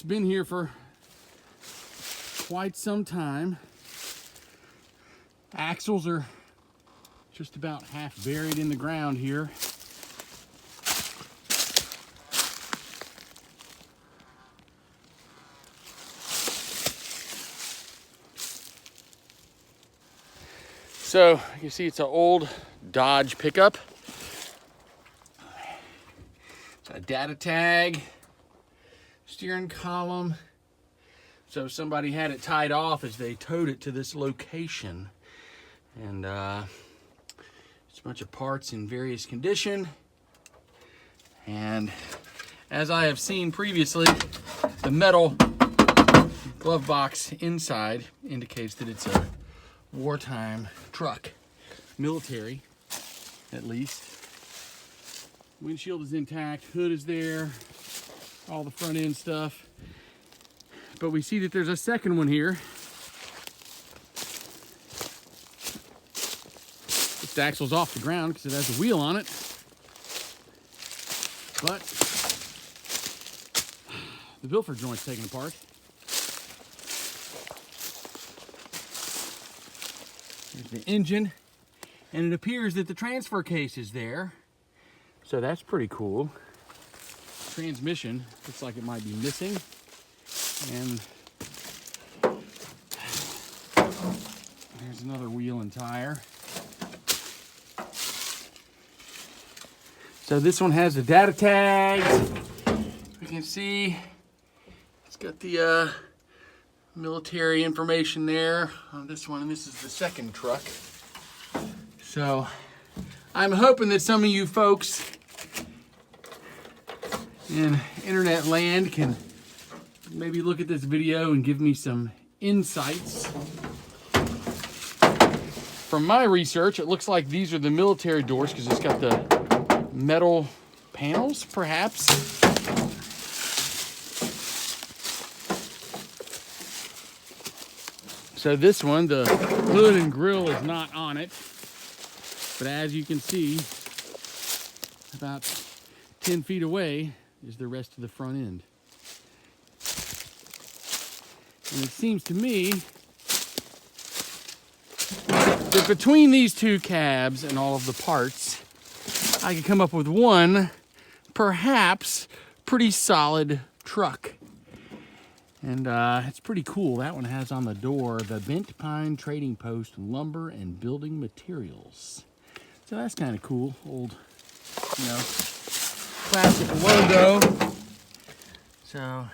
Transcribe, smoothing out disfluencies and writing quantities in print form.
It's been here for quite some time. Axles are just about half buried in the ground here. So you can see it's an old Dodge pickup. It's a data tag, steering column. So somebody had it tied off as they towed it to this location. And it's a bunch of parts in various condition. And as I have seen previously, the metal glove box inside indicates that it's a wartime truck, military at least. Windshield is intact, hood is there, all the front end stuff. But we see that there's a second one here. This axle's off the ground because it has a wheel on it. But the Bilfer joint's taken apart. There's the engine, and it appears that the transfer case is there. So that's pretty cool. Transmission looks like it might be missing. And there's another wheel and tire. So this one has the data tags. We can see it's got the military information there on this one, and this is the second truck. So I'm hoping that some of you folks in internet land can maybe look at this video and give me some insights. From my research, it looks like these are the military doors because it's got the metal panels, perhaps. So this one, the hood and grill is not on it, but as you can see, about 10 feet away is the rest of the front end. And it seems to me that between these two cabs and all of the parts, I could come up with one, perhaps, pretty solid truck. And it's pretty cool. That one has on the door the Bent Pine Trading Post Lumber and Building Materials. So that's kind of cool. Old, you know, classic logo. So